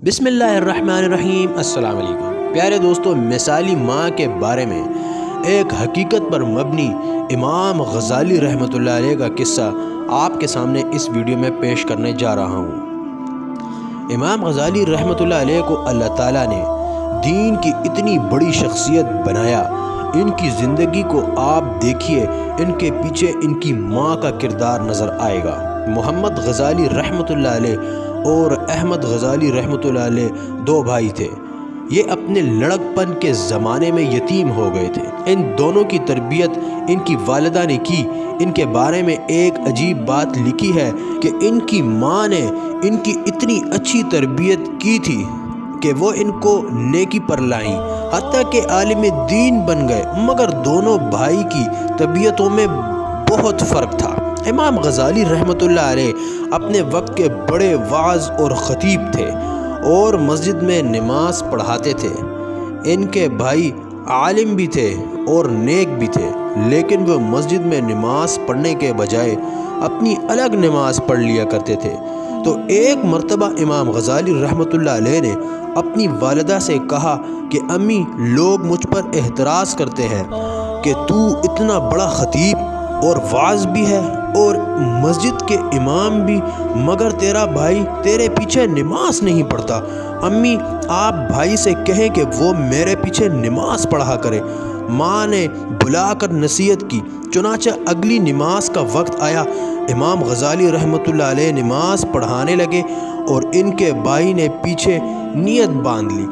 बिस्मिल्लाहिर्रहमानिर्रहीम। अस्सलाम वालेकुम प्यारे दोस्तों, मिसाली माँ के बारे में एक हकीकत पर मबनी इमाम गज़ाली रहमतुल्लाह अलैह का किस्सा आपके सामने इस वीडियो में पेश करने जा रहा हूँ। इमाम गज़ाली रहमतुल्लाह अलैह को अल्लाह ताला ने दीन की इतनी बड़ी शख्सियत बनाया। इनकी ज़िंदगी को आप देखिए, इनके पीछे इनकी माँ का किरदार नज़र आएगा। मोहम्मद गज़ाली रहमतुल्लाह अलैह और अहमद गज़ाली रहमतुल्लाह अलैह दो भाई थे। ये अपने लड़कपन के ज़माने में यतीम हो गए थे। इन दोनों की तरबियत इनकी वालिदा ने की। इनके बारे में एक अजीब बात लिखी है कि इनकी माँ ने इनकी इतनी अच्छी तरबियत की थी कि वो इनको नेकी पर लाईं, हत्ता कि आलिम दीन बन गए। मगर दोनों भाई की तबीयतों में बहुत फ़र्क था। इमाम गज़ाली रहमतुल्लाह अलैह अपने वक्त के बड़े वाज़ और ख़तीब थे और मस्जिद में नमाज पढ़ाते थे। इनके भाई आलिम भी थे और नेक भी थे, लेकिन वो मस्जिद में नमाज पढ़ने के बजाय अपनी अलग नमाज पढ़ लिया करते थे। तो एक मर्तबा इमाम गज़ाली रहमतुल्लाह अलैह ने अपनी वालिदा से कहा कि अम्मी, लोग मुझ पर एतराज़ करते हैं कि तू इतना बड़ा ख़तीब और वाज भी है और मस्जिद के इमाम भी, मगर तेरा भाई तेरे पीछे नमाज नहीं पढ़ता। अम्मी, आप भाई से कहें कि वो मेरे पीछे नमाज पढ़ा करे। माँ ने बुलाकर नसीहत की। चुनांचे अगली नमाज का वक्त आया। इमाम गज़ाली रहमतुल्लाह अलैह नमाज पढ़ाने लगे और इनके भाई ने पीछे नियत बांध ली।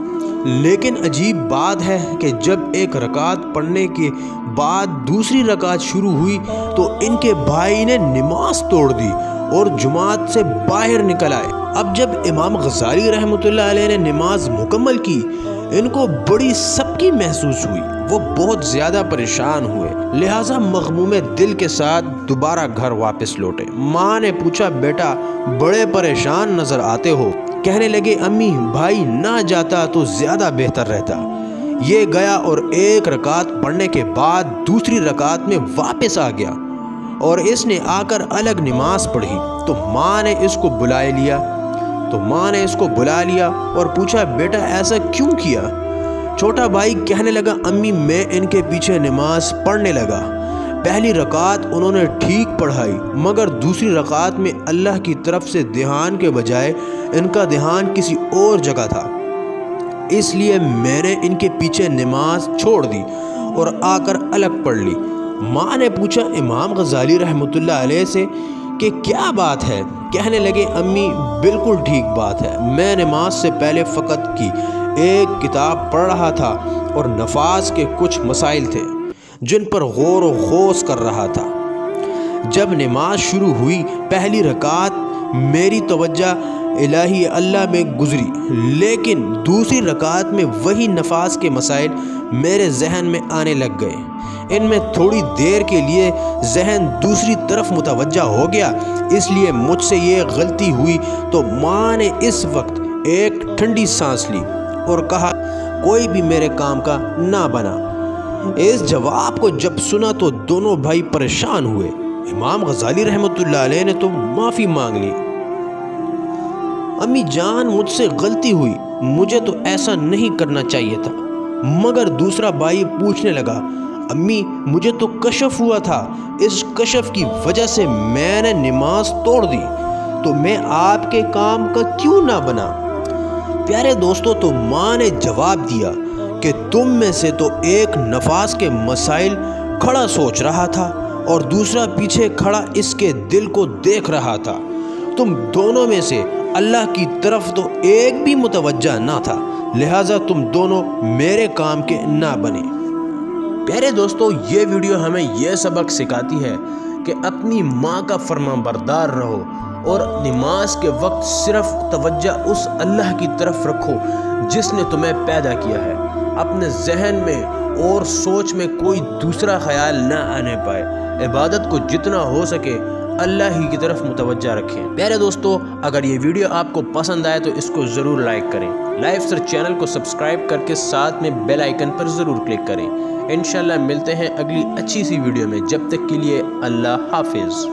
लेकिन अजीब बात है कि जब एक रकात पढ़ने के बाद दूसरी रकात शुरू हुई तो इनके भाई ने नमाज तोड़ दी और जुमात से बाहर निकल आए। अब जब इमाम गज़ाली रहमतुल्लाह अलैह ने नमाज मुकम्मल की, इनको बड़ी सबकी महसूस हुई। वो बहुत ज़्यादा परेशान हुए, लिहाजा मग़मूमे दिल के साथ दोबारा घर वापस लौटे। माँ ने पूछा, बेटा बड़े परेशान नज़र आते हो। कहने लगे, अम्मी, भाई ना जाता तो ज़्यादा बेहतर रहता। ये गया और एक रकात पढ़ने के बाद दूसरी रकात में वापस आ गया और इसने आकर अलग नमाज पढ़ी। तो माँ ने इसको बुला लिया और पूछा, बेटा ऐसा क्यों किया? छोटा भाई कहने लगा, अम्मी, मैं इनके पीछे नमाज पढ़ने लगा। पहली रकात उन्होंने ठीक पढ़ाई, मगर दूसरी रकात में अल्लाह की तरफ से ध्यान के बजाय इनका ध्यान किसी और जगह था। इसलिए मैंने इनके पीछे नमाज छोड़ दी और आकर अलग पढ़ ली। माँ ने पूछा इमाम गज़ाली रहमतुल्लाह अलैह से कि क्या बात है? कहने लगे, अम्मी, बिल्कुल ठीक बात है। मैं नमाज से पहले फ़कत की एक किताब पढ़ रहा था और नफास के कुछ मसाइल थे जिन पर गौर व ख़ौस कर रहा था। जब नमाज शुरू हुई, पहली रकात मेरी तवज्जो इलाही अल्लाह में गुज़री, लेकिन दूसरी रकात में वही नफास के मसाइल मेरे जहन में आने लग गए। इनमें थोड़ी देर के लिए जहन दूसरी तरफ मुतवज्जा हो गया, इसलिए मुझसे ये गलती हुई। तो माँ ने इस वक्त एक ठंडी सांस ली और कहा, कोई भी मेरे काम का ना बना। इस जवाब को जब सुना तो दोनों भाई परेशान हुए। इमाम गज़ाली रहमतुल्लाह अलैह ने तो माफ़ी मांग ली। अम्मी जान, मुझसे गलती हुई, मुझे तो ऐसा नहीं करना चाहिए था। मगर दूसरा भाई पूछने लगा, अम्मी, मुझे तो कशफ हुआ था, इस कशफ की वजह से मैंने नमाज तोड़ दी, तो मैं आपके काम का क्यों ना बना? प्यारे दोस्तों, तो माँ ने जवाब दिया कि तुम में से तो एक नफास के मसाइल खड़ा सोच रहा था और दूसरा पीछे खड़ा इसके दिल को देख रहा था। तुम दोनों में से अल्लाह की तरफ तो एक भी मुतवज्जा ना था, लिहाजा तुम दोनों मेरे काम के ना बने। प्यारे दोस्तों, ये वीडियो हमें यह सबक सिखाती है कि अपनी माँ का फरमाबरदार रहो और नमाज के वक्त सिर्फ तवज्जो उस अल्लाह की तरफ रखो जिसने तुम्हें पैदा किया है। अपने जहन में और सोच में कोई दूसरा ख्याल ना आने पाए। इबादत को जितना हो सके अल्लाह ही की तरफ मुतवज्जा रखें। प्यारे दोस्तों, अगर ये वीडियो आपको पसंद आए तो इसको ज़रूर लाइक करें। लाइफ सर चैनल को सब्सक्राइब करके साथ में बेल आइकन पर ज़रूर क्लिक करें। इंशाल्लाह मिलते हैं अगली अच्छी सी वीडियो में। जब तक के लिए अल्लाह हाफिज़।